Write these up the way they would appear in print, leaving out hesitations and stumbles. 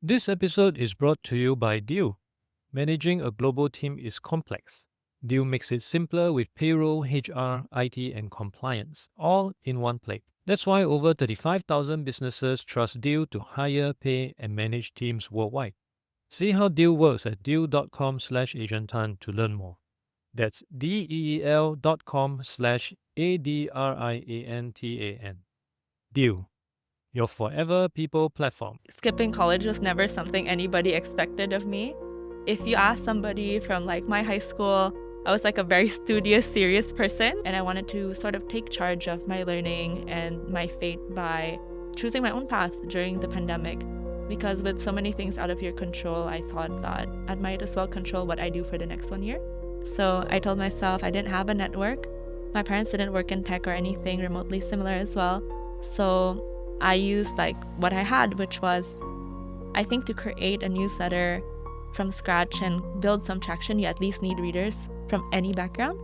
This episode is brought to you by Deal. Managing a global team is complex. Deal makes it simpler with payroll, HR, IT, and compliance, all in one place. That's why over 35,000 businesses trust Deal to hire, pay, and manage teams worldwide. See how Deal works at deal.com/Adrian Tan to learn more. That's DEEL.com/ADRIANTAN. Deal, your forever people platform. Skipping college was never something anybody expected of me. If you ask somebody from my high school, I was a very studious, serious person, and I wanted to sort of take charge of my learning and my fate by choosing my own path during the pandemic. Because with so many things out of your control, I thought that I might as well control what I do for the next 1 year. So I told myself I didn't have a network. My parents didn't work in tech or anything remotely similar as well. So I used what I had, which was, I think, to create a newsletter from scratch and build some traction, you at least need readers from any background.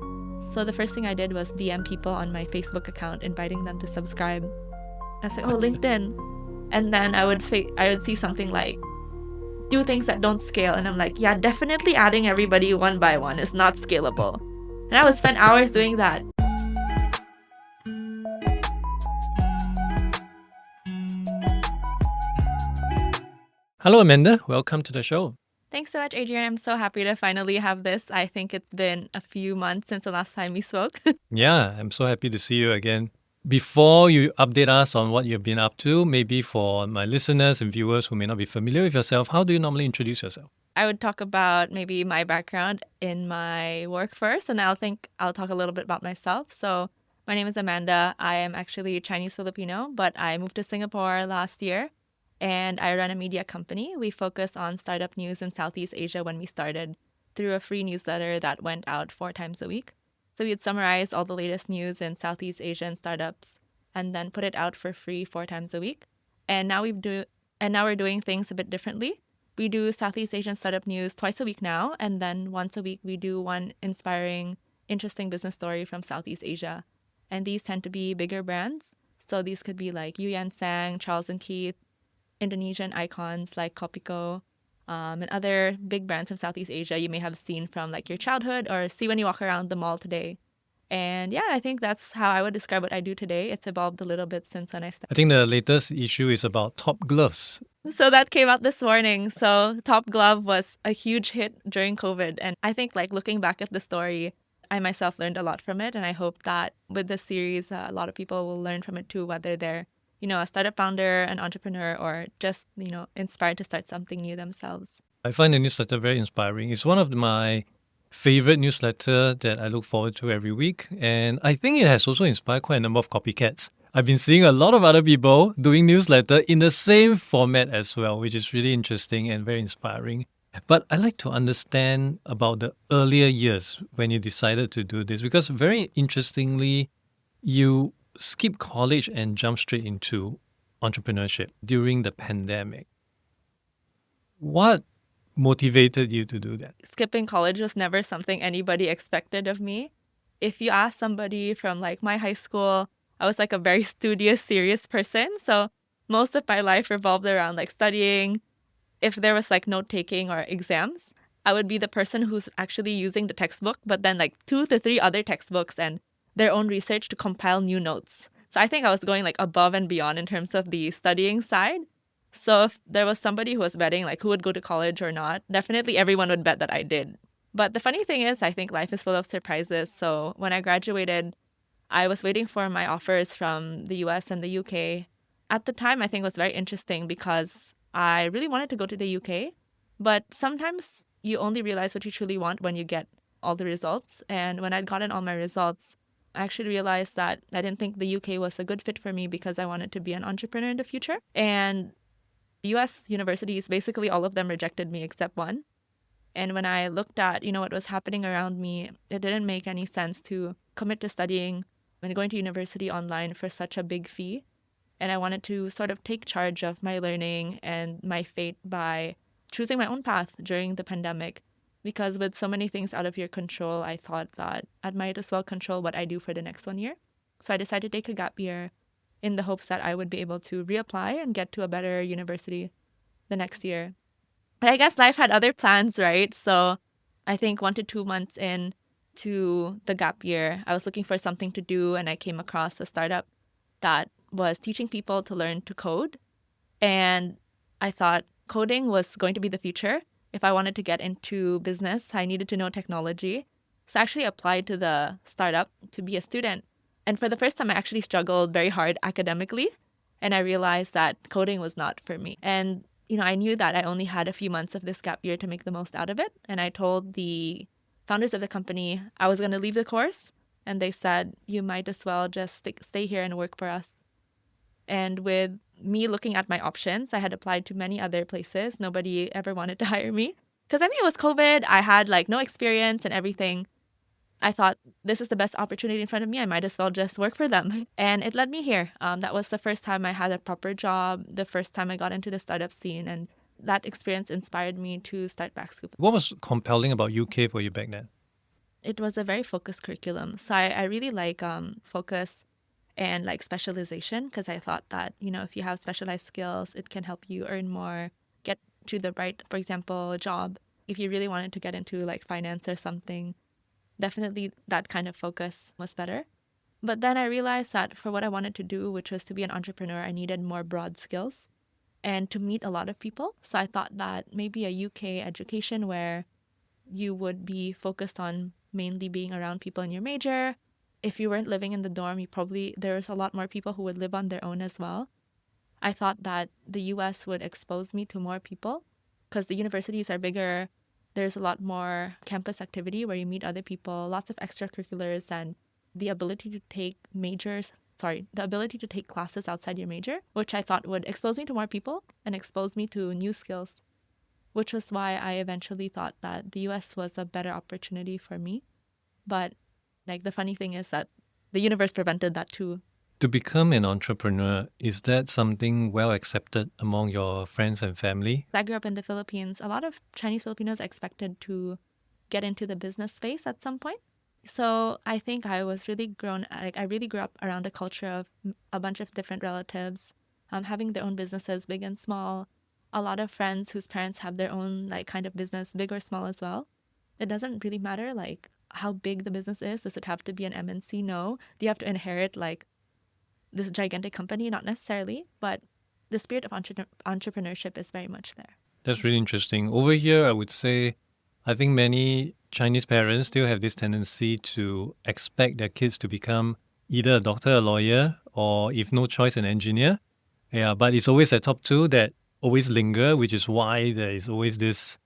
So the first thing I did was DM people on my Facebook account, inviting them to subscribe. I was like, oh, LinkedIn. And then I would see something like, do things that don't scale. And I'm like, yeah, definitely adding everybody one by one is not scalable. And I would spend hours doing that. Hello, Amanda. Welcome to the show. Thanks so much, Adrian. I'm so happy to finally have this. I think it's been a few months since the last time we spoke. Yeah, I'm so happy to see you again. Before you update us on what you've been up to, maybe for my listeners and viewers who may not be familiar with yourself, how do you normally introduce yourself? I would talk about maybe my background in my work first, and I'll talk a little bit about myself. So my name is Amanda. I am actually Chinese Filipino, but I moved to Singapore last year, and I run a media company. We focus on startup news in Southeast Asia when we started through a free newsletter that went out 4 times a week. So we'd summarize all the latest news in Southeast Asian startups and then put it out for free 4 times a week. And now we're doing things a bit differently. We do Southeast Asian startup news twice a week now, and then once a week we do one inspiring, interesting business story from Southeast Asia. And these tend to be bigger brands. So these could be like Eu Yan Sang, Charles and Keith, Indonesian icons like Kopiko, and other big brands from Southeast Asia you may have seen from your childhood or see when you walk around the mall today. And yeah, I think that's how I would describe what I do today. It's evolved a little bit since when I started. I think the latest issue is about Top Gloves. So that came out this morning. So Top Glove was a huge hit during COVID. And I think looking back at the story, I myself learned a lot from it. And I hope that with this series, a lot of people will learn from it too, whether they're, a startup founder, an entrepreneur, or just, inspired to start something new themselves. I find the newsletter very inspiring. It's one of my favorite newsletter that I look forward to every week. And I think it has also inspired quite a number of copycats. I've been seeing a lot of other people doing newsletter in the same format as well, which is really interesting and very inspiring. But I'd like to understand about the earlier years when you decided to do this, because very interestingly, you skipped college and jumped straight into entrepreneurship during the pandemic. What motivated you to do that? Skipping college was never something anybody expected of me. If you ask somebody from my high school, I was a very studious, serious person. So most of my life revolved around studying. If there was note taking or exams, I would be the person who's actually using the textbook, but then 2 to 3 other textbooks and their own research to compile new notes. So I think I was going above and beyond in terms of the studying side. So if there was somebody who was betting who would go to college or not, definitely everyone would bet that I did. But the funny thing is, I think life is full of surprises. So when I graduated, I was waiting for my offers from the US and the UK. At the time, I think it was very interesting because I really wanted to go to the UK. But sometimes you only realize what you truly want when you get all the results. And when I'd gotten all my results, I actually realized that I didn't think the UK was a good fit for me because I wanted to be an entrepreneur in the future. And US universities, basically all of them rejected me except one. And when I looked at, what was happening around me, it didn't make any sense to commit to studying when going to university online for such a big fee. And I wanted to sort of take charge of my learning and my fate by choosing my own path during the pandemic. Because with so many things out of your control, I thought that I might as well control what I do for the next 1 year. So I decided to take a gap year in the hopes that I would be able to reapply and get to a better university. the next year. But I guess life had other plans, right? So I think 1 to 2 months in to the gap year, I was looking for something to do and I came across a startup that was teaching people to learn to code. And I thought coding was going to be the future. If I wanted to get into business, I needed to know technology. So I actually applied to the startup to be a student. And for the first time, I actually struggled very hard academically. And I realized that coding was not for me. And, I knew that I only had a few months of this gap year to make the most out of it. And I told the founders of the company I was going to leave the course. And they said, you might as well just stay here and work for us. And with me looking at my options, I had applied to many other places. Nobody ever wanted to hire me. Because it was COVID. I had like no experience and everything. I thought this is the best opportunity in front of me. I might as well just work for them. And it led me here. That was the first time I had a proper job, the first time I got into the startup scene. And that experience inspired me to start BackScoop. What was compelling about UK for you back then? It was a very focused curriculum. So I really like focus and like specialization because I thought that, if you have specialized skills, it can help you earn more, get to the right, for example, job. If you really wanted to get into like finance or something, definitely that kind of focus was better. But then I realized that for what I wanted to do, which was to be an entrepreneur, I needed more broad skills and to meet a lot of people. So I thought that maybe a UK education where you would be focused on mainly being around people in your major. If you weren't living in the dorm, there's a lot more people who would live on their own as well. I thought that the US would expose me to more people because the universities are bigger. There's a lot more campus activity where you meet other people, lots of extracurriculars, and the ability to take classes outside your major, which I thought would expose me to more people and expose me to new skills, which was why I eventually thought that the US was a better opportunity for me. But like the funny thing is that the universe prevented that too. To become an entrepreneur, is that something well accepted among your friends and family? I grew up in the Philippines. A lot of Chinese Filipinos are expected to get into the business space at some point. So I think I really grew up around the culture of a bunch of different relatives, having their own businesses, big and small. A lot of friends whose parents have their own like kind of business, big or small as well. It doesn't really matter like how big the business is. Does it have to be an MNC? No. Do you have to inherit like this gigantic company? Not necessarily, but the spirit of entrepreneurship is very much there. That's really interesting. Over here, I would say, I think many Chinese parents still have this tendency to expect their kids to become either a doctor, a lawyer, or if no choice, an engineer. Yeah, but it's always the top two that always linger, which is why there is always this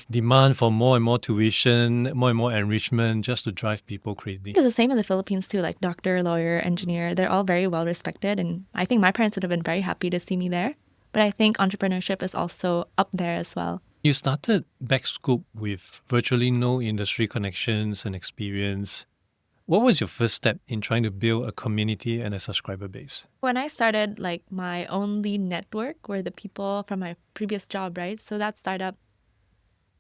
demand for more and more tuition, more and more enrichment just to drive people crazy. It's the same in the Philippines too, like doctor, lawyer, engineer. They're all very well respected. And I think my parents would have been very happy to see me there. But I think entrepreneurship is also up there as well. You started BackScoop with virtually no industry connections and experience. What was your first step in trying to build a community and a subscriber base? When I started, like my only network were the people from my previous job, right? So that startup,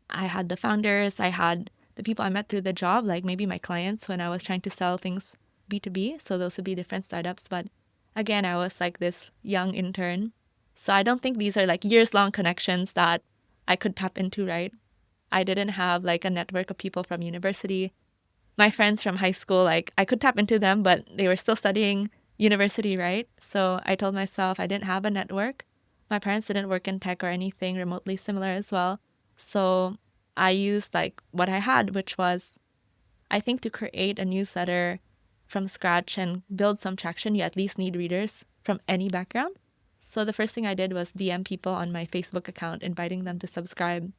I had the founders, I had the people I met through the job, like maybe my clients when I was trying to sell things B2B. So those would be different startups. But again, I was like this young intern. So I don't think these are like years-long connections that I could tap into, right? I didn't have like a network of people from university. My friends from high school, like I could tap into them, but they were still studying university, right? So I told myself I didn't have a network. My parents didn't work in tech or anything remotely similar as well. So I used like what I had, which was, I think to create a newsletter from scratch and build some traction, you at least need readers from any background. So the first thing I did was DM people on my Facebook account, inviting them to subscribe.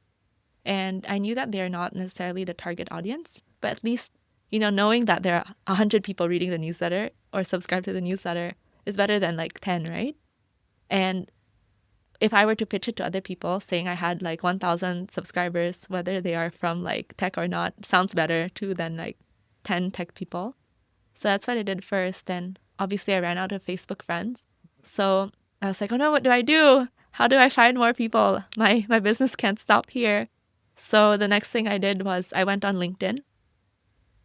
And I knew that they're not necessarily the target audience, but at least, knowing that there are 100 people reading the newsletter or subscribe to the newsletter is better than like 10, right? And if I were to pitch it to other people saying I had like 1,000 subscribers, whether they are from like tech or not, sounds better too than like 10 tech people. So that's what I did first. And obviously I ran out of Facebook friends. So I was like, oh no, what do I do? How do I find more people? My business can't stop here. So the next thing I did was I went on LinkedIn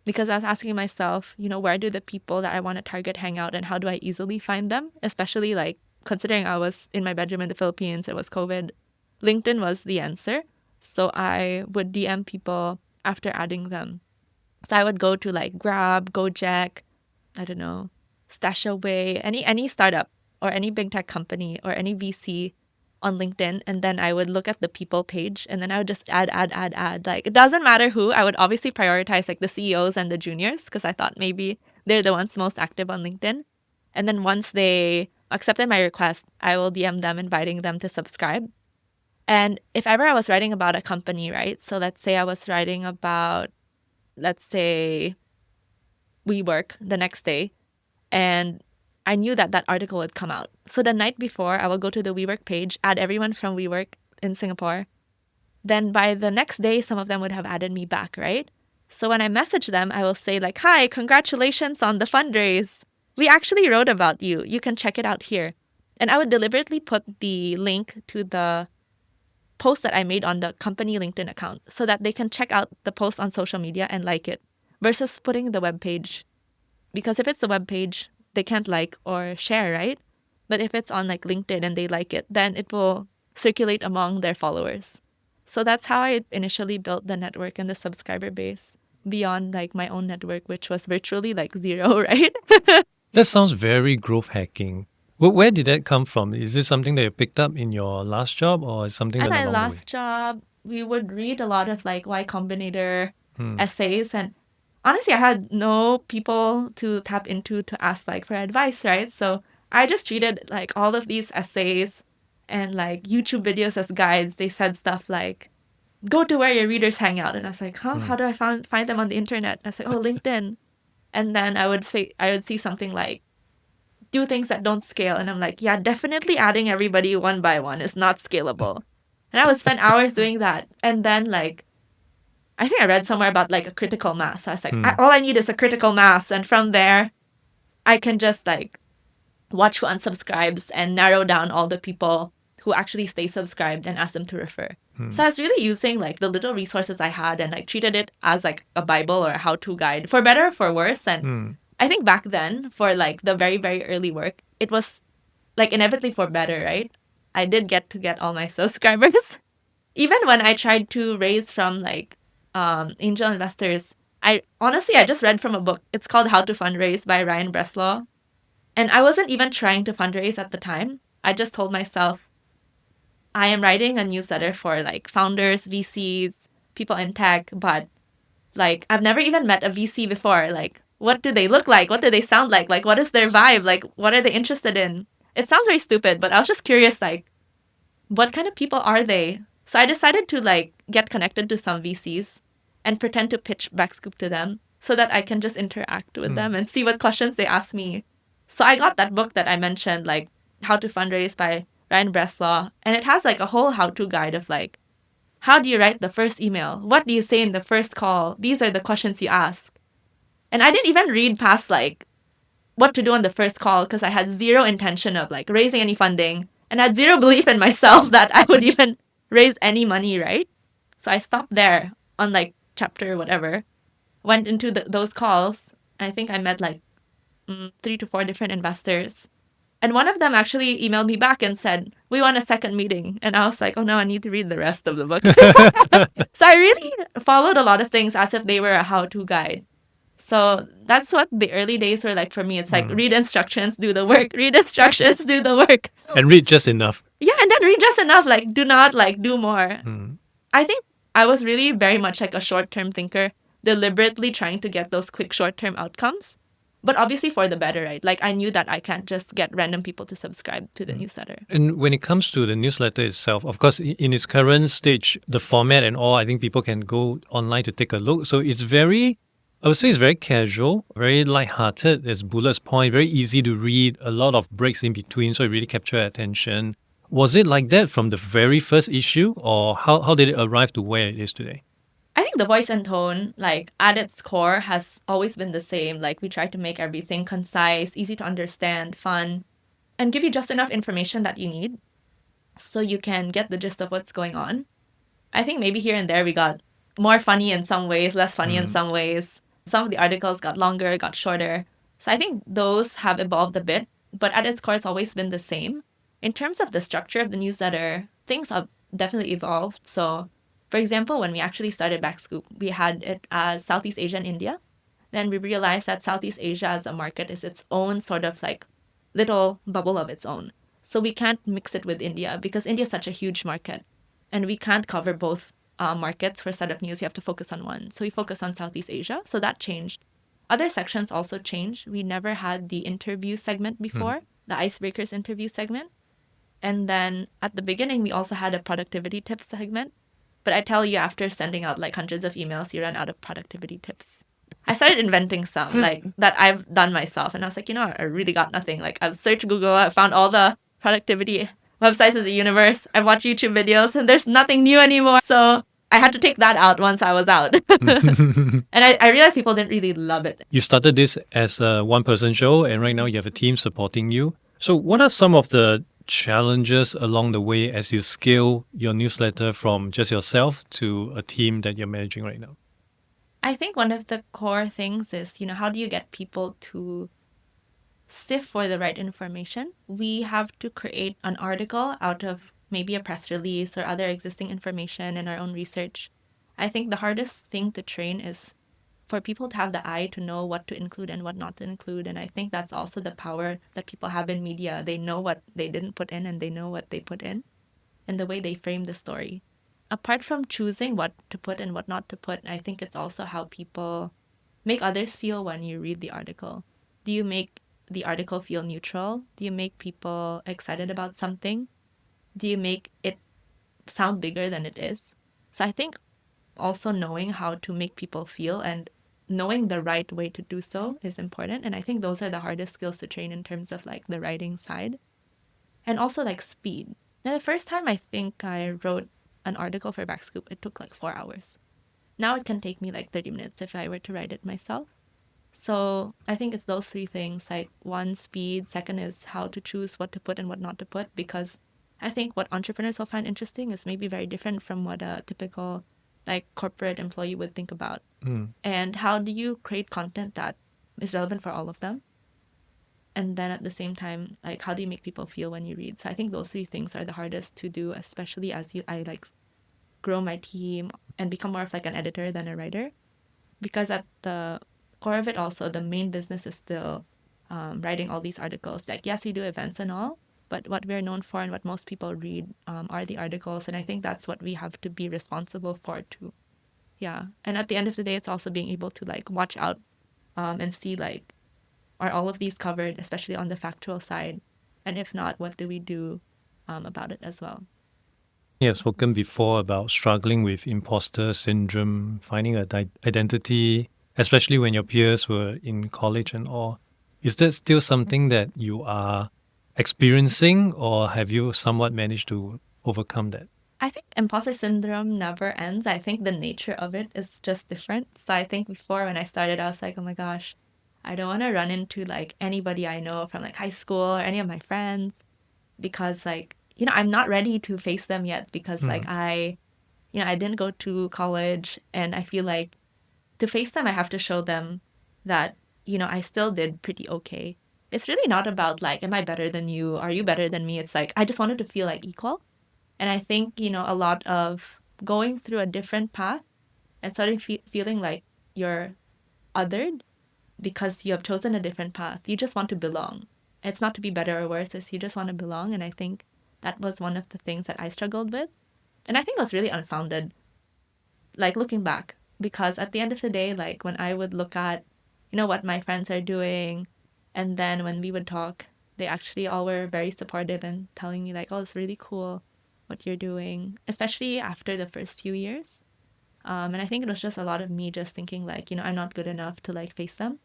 because I was asking myself, where do the people that I want to target hang out and how do I easily find them? Especially like considering I was in my bedroom in the Philippines, it was COVID, LinkedIn was the answer. So I would DM people after adding them. So I would go to like Grab, Gojek, I don't know, Stashaway, any startup or any big tech company or any VC on LinkedIn, and then I would look at the people page, and then I would just add. Like it doesn't matter who. I would obviously prioritize like the CEOs and the juniors because I thought maybe they're the ones most active on LinkedIn. And then once they accepted my request, I will DM them inviting them to subscribe. And if ever I was writing about a company, right? So let's say I was writing about, let's say, WeWork the next day, and I knew that that article would come out. So the night before, I will go to the WeWork page, add everyone from WeWork in Singapore. Then by the next day, some of them would have added me back, right? So when I message them, I will say like, "Hi, congratulations on the fundraise. We actually wrote about you. You can check it out here." And I would deliberately put the link to the post that I made on the company LinkedIn account so that they can check out the post on social media and like it versus putting the web page. Because if it's a web page, they can't like or share, right? But if it's on like LinkedIn and they like it, then it will circulate among their followers. So that's how I initially built the network and the subscriber base beyond like my own network, which was virtually like zero, right? That sounds very growth hacking. Where did that come from? Is this something that you picked up in your last job or is something At that my along the way? last job, we would read a lot of like Y Combinator Hmm. essays, and honestly, I had no people to tap into to ask like for advice, right? So I just treated like all of these essays and like YouTube videos as guides. They said stuff like, "Go to where your readers hang out," and I was like, "Huh? Hmm. How do I find them on the internet?" I was like, "Oh, LinkedIn." And then I would see something like, "Do things that don't scale," and I'm like, "Yeah, definitely adding everybody one by one is not scalable." And I would spend hours doing that, and then like I think I read somewhere about like a critical mass. So I was like, Hmm. all I need is a critical mass. And from there, I can just like watch who unsubscribes and narrow down all the people who actually stay subscribed and ask them to refer. Hmm. So I was really using like the little resources I had and like treated it as like a Bible or a how-to guide for better or for worse. And Hmm. I think back then for like the very, very early work, it was like inevitably for better, right? I did get all my subscribers. Even when I tried to raise from like angel investors, I just read from a book. It's called How to Fundraise by Ryan Breslau. And I wasn't even trying to fundraise at the time. I just told myself I am writing a newsletter for like founders, VCs, people in tech, but like I've never even met a VC before. Like what do they look like? What do they sound like? Like what is their vibe? Like what are they interested in? It sounds very stupid, but I was just curious like what kind of people are they? So I decided to like get connected to some VCs and pretend to pitch BackScoop to them so that I can just interact with Hmm. them and see what questions they ask me. So I got that book that I mentioned, like How to Fundraise by Ryan Breslau, and it has like a whole how-to guide of like how do you write the first email? What do you say in the first call? These are the questions you ask. And I didn't even read past like what to do on the first call because I had zero intention of like raising any funding and had zero belief in myself that I would even raise any money, right? So I stopped there on like chapter whatever, went into those calls. I think I met like 3 to 4 different investors. And one of them actually emailed me back and said, "We want a second meeting." And I was like, "Oh no, I need to read the rest of the book." So I really followed a lot of things as if they were a how to guide. So that's what the early days were like for me. It's like Hmm. read instructions, do the work, read instructions, do the work. And read just enough. Yeah, and then read just enough, like do not like do more. Hmm. I think I was really very much like a short-term thinker, deliberately trying to get those quick short-term outcomes. But obviously for the better, right? Like I knew that I can't just get random people to subscribe to the newsletter. And when it comes to the newsletter itself, of course, in its current stage, the format and all, I think people can go online to take a look. So it's very, I would say it's very casual, very lighthearted. There's bullets point, very easy to read, a lot of breaks in between, so it really captured attention. Was it like that from the very first issue, or how did it arrive to where it is today? I think the voice and tone, like at its core, has always been the same. Like we try to make everything concise, easy to understand, fun, and give you just enough information that you need so you can get the gist of what's going on. I think maybe here and there we got more funny in some ways, less funny in Mm. some ways. Some of the articles got longer, got shorter. So I think those have evolved a bit, but at its core, it's always been the same. In terms of the structure of the newsletter, things have definitely evolved. So, for example, when we actually started BackScoop, we had it as Southeast Asia and India. Then we realized that Southeast Asia as a market is its own sort of like little bubble of its own. So we can't mix it with India because India is such a huge market. And we can't cover both markets for startup news. You have to focus on one. So we focus on Southeast Asia. So that changed. Other sections also changed. We never had the interview segment before, the icebreakers interview segment. And then at the beginning, we also had a productivity tips segment. But I tell you, after sending out like hundreds of emails, you run out of productivity tips. I started inventing some like that I've done myself. And I was like, I really got nothing. Like I've searched Google, I found all the productivity websites of the universe. I've watched YouTube videos and there's nothing new anymore. So I had to take that out once I was out. And I realized people didn't really love it. You started this as a one-person show, and right now you have a team supporting you. So what are some of the challenges along the way as you scale your newsletter from just yourself to a team that you're managing right now? I think one of the core things is, how do you get people to sift for the right information? We have to create an article out of maybe a press release or other existing information in our own research. I think the hardest thing to train is for people to have the eye to know what to include and what not to include. And I think that's also the power that people have in media. They know what they didn't put in and they know what they put in and the way they frame the story. Apart from choosing what to put and what not to put, I think it's also how people make others feel when you read the article. Do you make the article feel neutral? Do you make people excited about something? Do you make it sound bigger than it is? So I think also knowing how to make people feel and knowing the right way to do so is important. And I think those are the hardest skills to train in terms of like the writing side. And also like speed. Now, the first time I think I wrote an article for BackScoop, it took like 4 hours. Now it can take me like 30 minutes if I were to write it myself. So I think it's those three things, like one, speed, second is how to choose what to put and what not to put, because I think what entrepreneurs will find interesting is maybe very different from what a typical like corporate employee would think about. And how do you create content that is relevant for all of them? And then at the same time, like how do you make people feel when you read? So I think those three things are the hardest to do, especially as I like grow my team and become more of like an editor than a writer. Because at the core of it also, the main business is still writing all these articles. Like, yes, we do events and all, but what we're known for and what most people read are the articles. And I think that's what we have to be responsible for too. Yeah. And at the end of the day, it's also being able to like watch out and see like, are all of these covered, especially on the factual side? And if not, what do we do about it as well? You have spoken before about struggling with imposter syndrome, finding an identity, especially when your peers were in college and all. Is that still something that you are experiencing, or have you somewhat managed to overcome that? I think imposter syndrome never ends. I think the nature of it is just different. So I think before when I started, I was like, oh my gosh, I don't want to run into like anybody I know from like high school or any of my friends because like, I'm not ready to face them yet because like I didn't go to college and I feel like to face them, I have to show them that, I still did pretty okay. It's really not about like, am I better than you? Are you better than me? It's like, I just wanted to feel like equal. And I think, a lot of going through a different path and starting feeling like you're othered because you have chosen a different path. You just want to belong. It's not to be better or worse, it's you just want to belong. And I think that was one of the things that I struggled with. And I think it was really unfounded, like looking back, because at the end of the day, like when I would look at, what my friends are doing, and then when we would talk, they actually all were very supportive and telling me like, oh, it's really cool what you're doing, especially after the first few years. And I think it was just a lot of me just thinking like, I'm not good enough to like face them.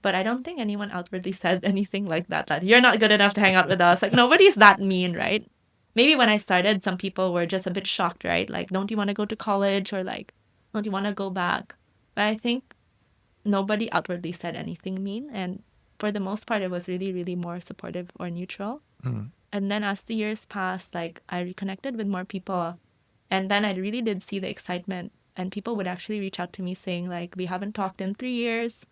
But I don't think anyone outwardly said anything like that you're not good enough to hang out with us. Like nobody's that mean, right? Maybe when I started, some people were just a bit shocked, right? Like, don't you want to go to college or like, don't you want to go back? But I think nobody outwardly said anything mean. And for the most part, it was really, really more supportive or neutral. And then as the years passed, like I reconnected with more people. And then I really did see the excitement. And people would actually reach out to me saying like, we haven't talked in 3 years.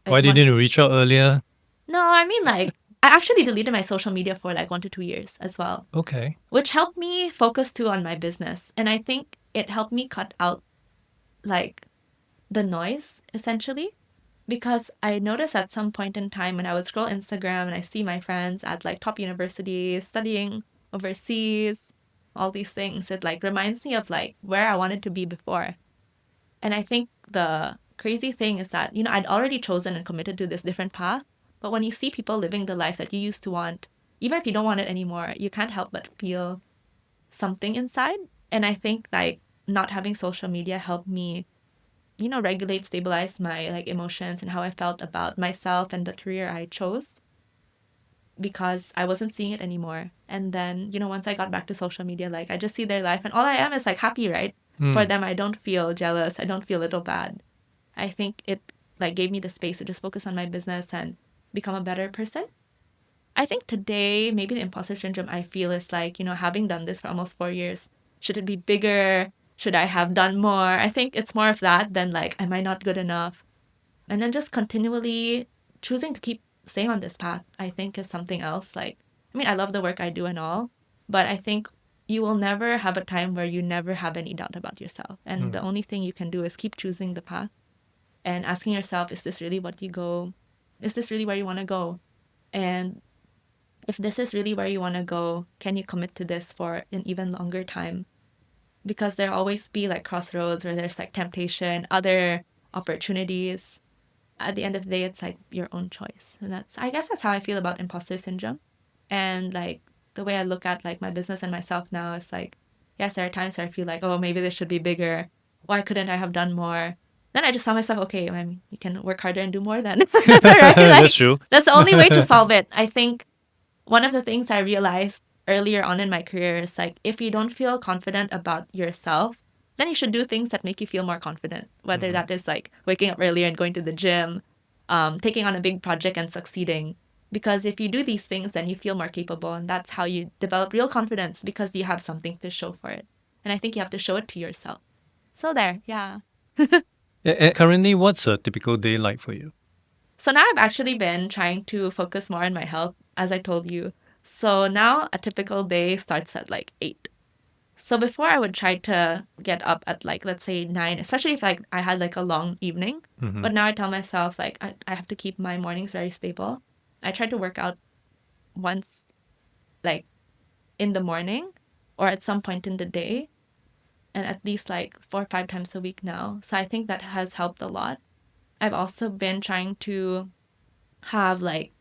Why didn't you reach out earlier? No, I mean like I actually deleted my social media for like 1 to 2 years as well, Okay. which helped me focus too on my business. And I think it helped me cut out like the noise essentially, because I noticed at some point in time when I would scroll Instagram and I see my friends at like top universities studying overseas, all these things, it like reminds me of like where I wanted to be before. And I think the crazy thing is that, I'd already chosen and committed to this different path. But when you see people living the life that you used to want, even if you don't want it anymore, you can't help but feel something inside. And I think like not having social media helped me, regulate, stabilize my like emotions and how I felt about myself and the career I chose, because I wasn't seeing it anymore. And then, once I got back to social media, like I just see their life and all I am is like happy, right? For them, I don't feel jealous. I don't feel a little bad. I think it like gave me the space to just focus on my business and become a better person. I think today, maybe the imposter syndrome I feel is like, having done this for almost 4 years, should it be bigger? Should I have done more? I think it's more of that than like, am I not good enough? And then just continually choosing to keep staying on this path, I think is something else. Like, I mean, I love the work I do and all, but I think you will never have a time where you never have any doubt about yourself. And the only thing you can do is keep choosing the path and asking yourself, is this really what you go? Is this really where you want to go? And if this is really where you want to go, can you commit to this for an even longer time? Because there'll always be like crossroads where there's like temptation, other opportunities. At the end of the day, it's like your own choice. And I guess that's how I feel about imposter syndrome. And like the way I look at like my business and myself now is like, yes, there are times where I feel like, oh, maybe this should be bigger. Why couldn't I have done more? Then I just tell myself, okay, I mean, you can work harder and do more then. Right? That's Like, true. that's the only way to solve it. I think one of the things I realized earlier on in my career is like, if you don't feel confident about yourself, then you should do things that make you feel more confident, whether that is like waking up earlier and going to the gym, taking on a big project and succeeding. Because if you do these things, then you feel more capable. And that's how you develop real confidence, because you have something to show for it. And I think you have to show it to yourself. So there, yeah. Currently, what's a typical day like for you? So now I've actually been trying to focus more on my health, as I told you. So now a typical day starts at like 8. So before I would try to get up at like, let's say 9, especially if like I had like a long evening. But now I tell myself like I have to keep my mornings very stable. I try to work out once like in the morning or at some point in the day, and at least like 4 or 5 times a week now. So I think that has helped a lot. I've also been trying to have like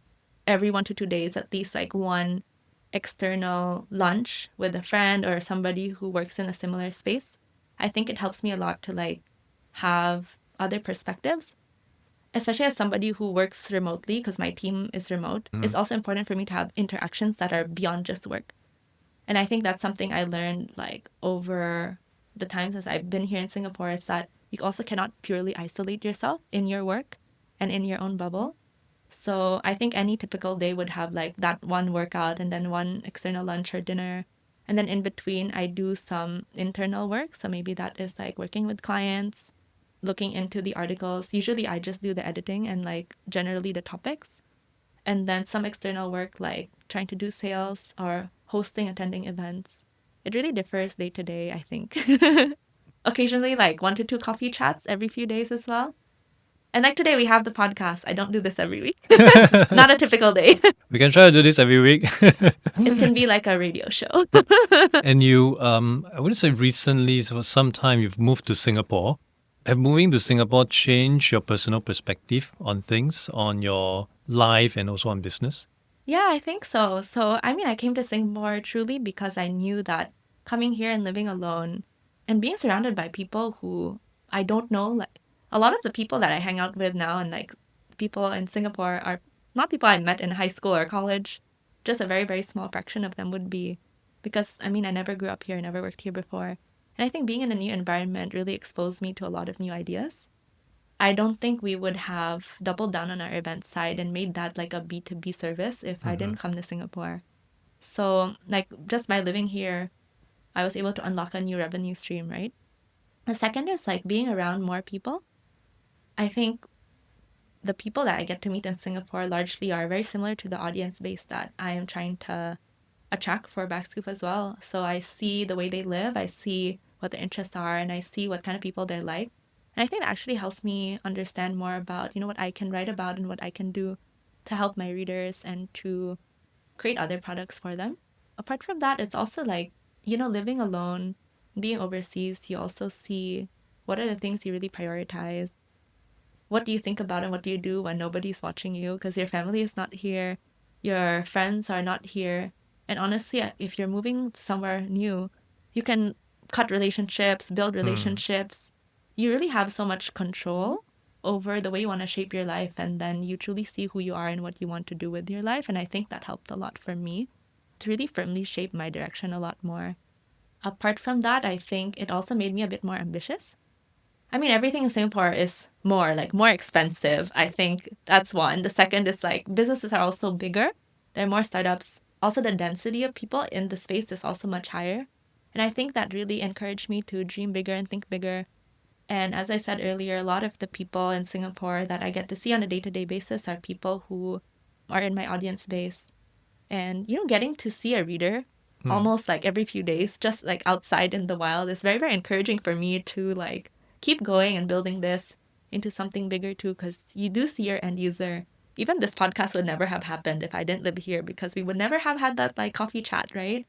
every 1 to 2 days at least like one external lunch with a friend or somebody who works in a similar space. I think it helps me a lot to like have other perspectives, especially as somebody who works remotely, because my team is remote. It's also important for me to have interactions that are beyond just work. And I think that's something I learned like over the times as I've been here in Singapore, is that you also cannot purely isolate yourself in your work and in your own bubble. So I think any typical day would have like that one workout and then one external lunch or dinner. And then in between, I do some internal work. So maybe that is like working with clients, looking into the articles. Usually I just do the editing and like generally the topics. And then some external work like trying to do sales or hosting, attending events. It really differs day to day, I think. Occasionally, like 1 to 2 coffee chats every few days as well. And like today, we have the podcast. I don't do this every week. Not a typical day. We can try to do this every week. It can be like a radio show. And you, I wouldn't say recently, so for some time you've moved to Singapore. Have moving to Singapore changed your personal perspective on things, on your life and also on business? Yeah, I think so. So, I mean, I came to Singapore truly because I knew that coming here and living alone and being surrounded by people who I don't know, like a lot of the people that I hang out with now and like people in Singapore are not people I met in high school or college. Just a very, very small fraction of them would be, because I mean, I never grew up here, I never worked here before. And I think being in a new environment really exposed me to a lot of new ideas. I don't think we would have doubled down on our event side and made that like a B2B service if I didn't come to Singapore. So, like, just by living here, I was able to unlock a new revenue stream, right? The second is like being around more people. I think the people that I get to meet in Singapore largely are very similar to the audience base that I am trying to attract for BackScoop as well. So I see the way they live, I see what their interests are, and I see what kind of people they're like. And I think that actually helps me understand more about, what I can write about and what I can do to help my readers and to create other products for them. Apart from that, it's also like, living alone, being overseas, you also see what are the things you really prioritize. What do you think about and what do you do when nobody's watching you? Because your family is not here, your friends are not here. And honestly, if you're moving somewhere new, you can cut relationships, build relationships. You really have so much control over the way you want to shape your life. And then you truly see who you are and what you want to do with your life. And I think that helped a lot for me to really firmly shape my direction a lot more. Apart from that, I think it also made me a bit more ambitious. I mean, everything in Singapore is more expensive. I think that's one. The second is like businesses are also bigger. There are more startups. Also, the density of people in the space is also much higher. And I think that really encouraged me to dream bigger and think bigger. And as I said earlier, a lot of the people in Singapore that I get to see on a day-to-day basis are people who are in my audience base. And, getting to see a reader almost like every few days, just like outside in the wild, is very, very encouraging for me to like keep going and building this into something bigger too, because you do see your end user. Even this podcast would never have happened if I didn't live here because we would never have had that like coffee chat, right?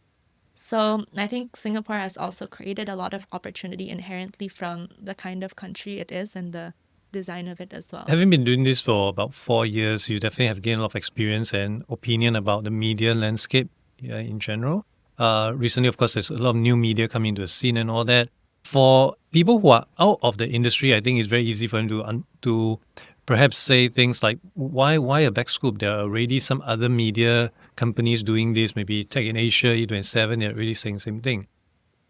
So I think Singapore has also created a lot of opportunity inherently from the kind of country it is and the design of it as well. Having been doing this for about 4 years, you definitely have gained a lot of experience and opinion about the media landscape in general. Recently, of course, there's a lot of new media coming into the scene and all that. For people who are out of the industry, I think it's very easy for them to perhaps say things like, why a BackScoop? There are already some other media companies doing this, maybe Tech in Asia, E27, they're really saying the same thing.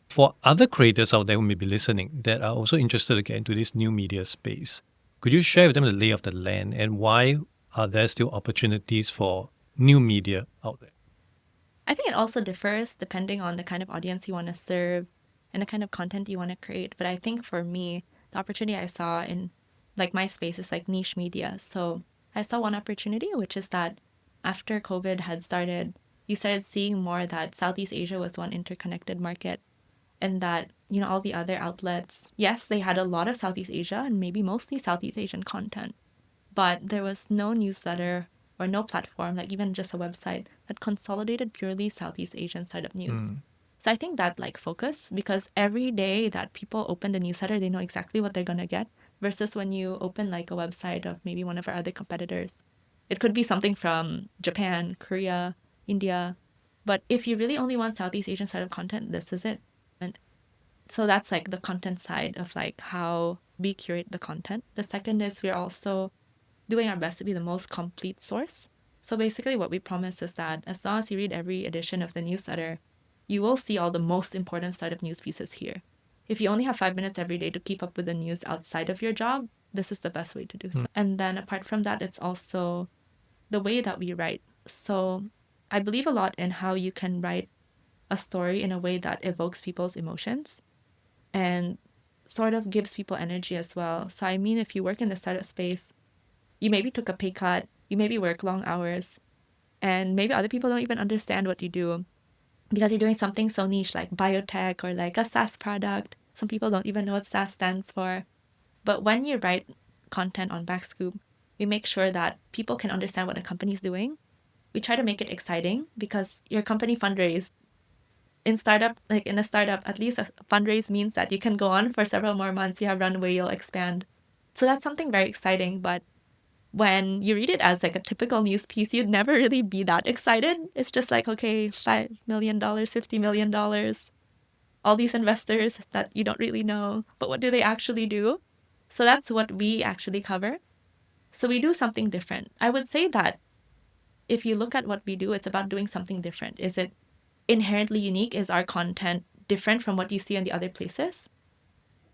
For other creators out there who may be listening that are also interested to get into this new media space, could you share with them the lay of the land and why are there still opportunities for new media out there? I think it also differs depending on the kind of audience you want to serve and the kind of content you want to create. But I think for me, the opportunity I saw in like my space is like niche media. So I saw one opportunity, which is that after COVID had started, you started seeing more that Southeast Asia was one interconnected market and that, all the other outlets, yes, they had a lot of Southeast Asia and maybe mostly Southeast Asian content, but there was no newsletter or no platform, like even just a website that consolidated purely Southeast Asian startup news. So I think that like focus, because every day that people open the newsletter, they know exactly what they're gonna get versus when you open like a website of maybe one of our other competitors. It could be something from Japan, Korea, India. But if you really only want Southeast Asian startup content, this is it. And so that's like the content side of like how we curate the content. The second is we're also doing our best to be the most complete source. So basically, what we promise is that as long as you read every edition of the newsletter, you will see all the most important startup news pieces here. If you only have 5 minutes every day to keep up with the news outside of your job, this is the best way to do so. And then apart from that, it's also the way that we write. So I believe a lot in how you can write a story in a way that evokes people's emotions and sort of gives people energy as well. So I mean, if you work in the startup space, you maybe took a pay cut, you maybe work long hours, and maybe other people don't even understand what you do because you're doing something so niche like biotech or like a SaaS product. Some people don't even know what SaaS stands for. But when you write content on BackScoop, we make sure that people can understand what the company's doing. We try to make it exciting because your company fundraise in a startup, at least a fundraise means that you can go on for several more months. You have runway, you'll expand. So that's something very exciting. But when you read it as like a typical news piece, you'd never really be that excited. It's just like, okay, $5 million, $50 million, all these investors that you don't really know, but what do they actually do? So that's what we actually cover. So we do something different. I would say that if you look at what we do, it's about doing something different. Is it inherently unique? Is our content different from what you see in the other places?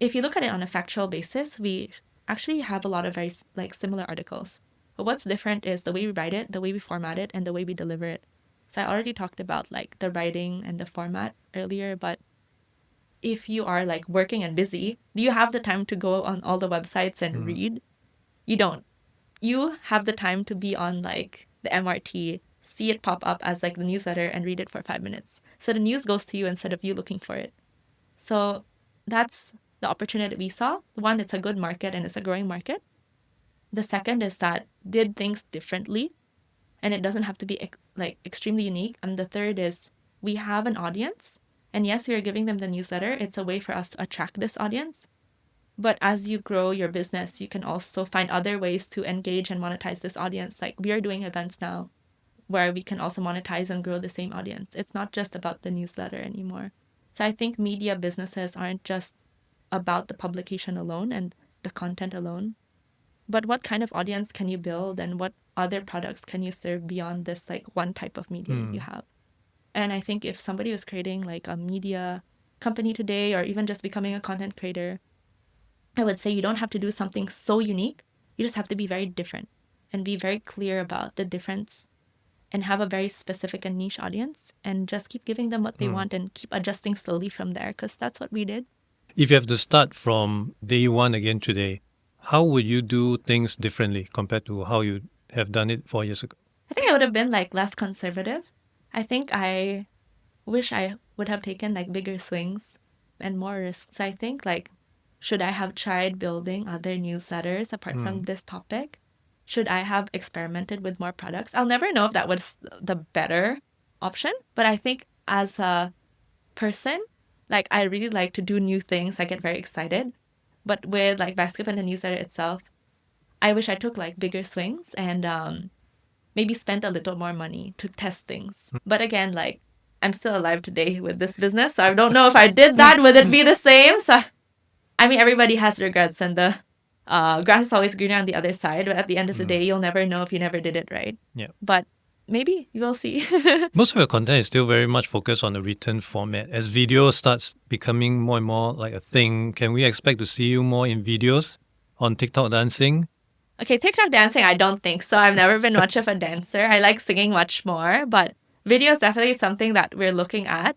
If you look at it on a factual basis, we actually have a lot of very like similar articles. But what's different is the way we write it, the way we format it, and the way we deliver it. So I already talked about like the writing and the format earlier, but if you are like working and busy, do you have the time to go on all the websites and read? You don't. you have the time to be on like the MRT, see it pop up as like the newsletter and read it for 5 minutes. So the news goes to you instead of you looking for it. So that's the opportunity we saw. One, it's a good market and it's a growing market. The second is that did things differently and it doesn't have to be like extremely unique. And the third is we have an audience. And yes, we are giving them the newsletter. It's a way for us to attract this audience. But as you grow your business, you can also find other ways to engage and monetize this audience. Like we are doing events now where we can also monetize and grow the same audience. It's not just about the newsletter anymore. So I think media businesses aren't just about the publication alone and the content alone, but what kind of audience can you build and what other products can you serve beyond this like one type of media you have? And I think if somebody was creating like a media company today or even just becoming a content creator, I would say you don't have to do something so unique. You just have to be very different and be very clear about the difference and have a very specific and niche audience and just keep giving them what they want and keep adjusting slowly from there because that's what we did. If you have to start from day one again today, how would you do things differently compared to how you have done it 4 years ago? I think I would have been like less conservative. I think I wish I would have taken like bigger swings and more risks. I think like, should I have tried building other newsletters apart from this topic? Should I have experimented with more products? I'll never know if that was the better option, but I think as a person, like I really like to do new things. I get very excited. But with like BackScoop and the newsletter itself, I wish I took like bigger swings and maybe spent a little more money to test things. But again, like I'm still alive today with this business, so I don't know if I did that, would it be the same? So I mean, everybody has regrets, and the grass is always greener on the other side. But at the end of the day, you'll never know if you never did it right. Yeah. But maybe you will see. Most of your content is still very much focused on the written format. As video starts becoming more and more like a thing, can we expect to see you more in videos on TikTok dancing? Okay, TikTok dancing, I don't think so. I've never been much of a dancer. I like singing much more, but video is definitely something that we're looking at.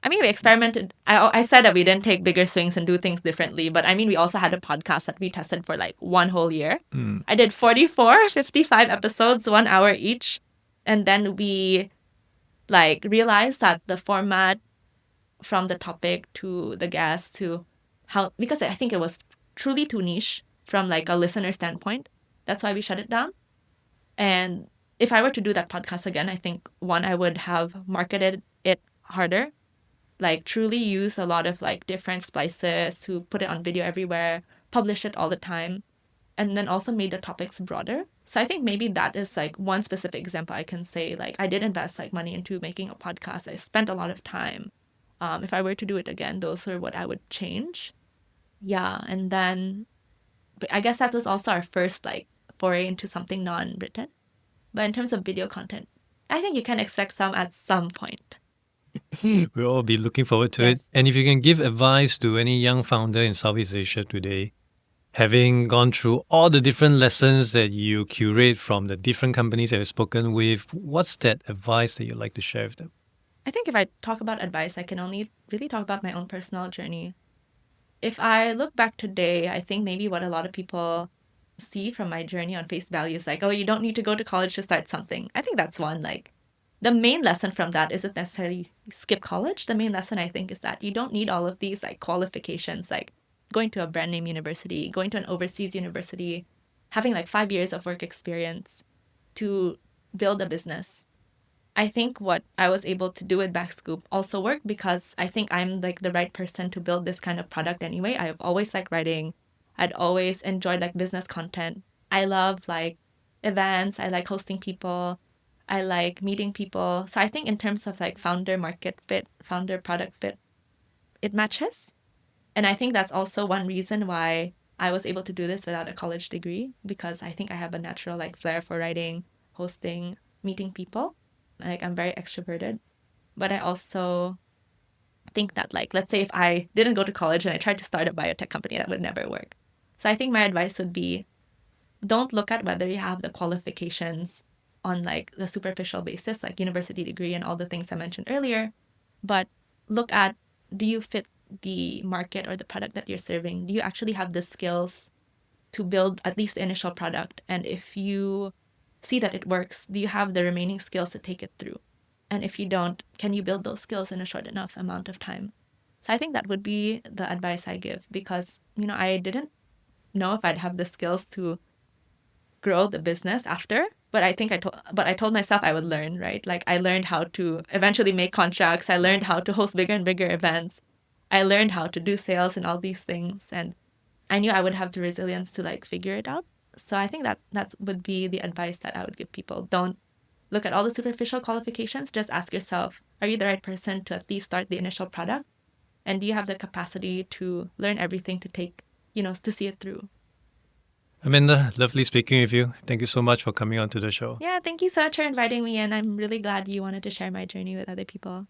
I mean, we experimented. I said that we didn't take bigger swings and do things differently, but I mean, we also had a podcast that we tested for like one whole year. I did 44, 55 episodes, 1 hour each. And then we like realized that the format from the topic to the guest to how, because I think it was truly too niche from like a listener standpoint. That's why we shut it down. And if I were to do that podcast again, I think one, I would have marketed it harder, like truly use a lot of like different splices to put it on video everywhere, publish it all the time, and then also made the topics broader. So I think maybe that is like one specific example I can say, like I did invest like money into making a podcast. I spent a lot of time. If I were to do it again, those are what I would change. Yeah, and then but I guess that was also our first like foray into something non-written. But in terms of video content, I think you can expect some at some point. We'll all be looking forward to it. Yes. And if you can give advice to any young founder in Southeast Asia today, having gone through all the different lessons that you curate from the different companies that you've spoken with, what's that advice that you'd like to share with them? I think if I talk about advice, I can only really talk about my own personal journey. If I look back today, I think maybe what a lot of people see from my journey on face value is like, oh, you don't need to go to college to start something. I think that's one. Like, the main lesson from that isn't necessarily skip college. The main lesson, I think, is that you don't need all of these like qualifications, like going to a brand name university, going to an overseas university, having like 5 years of work experience to build a business. I think what I was able to do with BackScoop also worked because I think I'm like the right person to build this kind of product anyway. I've always liked writing. I'd always enjoyed like business content. I love like events. I like hosting people. I like meeting people. So I think in terms of like founder market fit, founder product fit, it matches. And I think that's also one reason why I was able to do this without a college degree, because I think I have a natural like flair for writing, hosting, meeting people. Like I'm very extroverted. But I also think that like, let's say if I didn't go to college and I tried to start a biotech company, that would never work. So I think my advice would be, don't look at whether you have the qualifications on like the superficial basis, like university degree and all the things I mentioned earlier, but look at, do you fit the market or the product that you're serving? Do you actually have the skills to build at least the initial product. And if you see that it works, do you have the remaining skills to take it through? And if you don't, can you build those skills in a short enough amount of time? So I think that would be the advice I give, because, I didn't know if I'd have the skills to grow the business after, but I told myself I would learn, right? Like, I learned how to eventually make contracts. I learned how to host bigger and bigger events. I learned how to do sales and all these things, and I knew I would have the resilience to like figure it out. So I think that would be the advice that I would give people. Don't look at all the superficial qualifications. Just ask yourself, are you the right person to at least start the initial product? And do you have the capacity to learn everything to take, to see it through? Amanda, lovely speaking with you. Thank you so much for coming on to the show. Yeah, thank you so much for inviting me, and I'm really glad you wanted to share my journey with other people.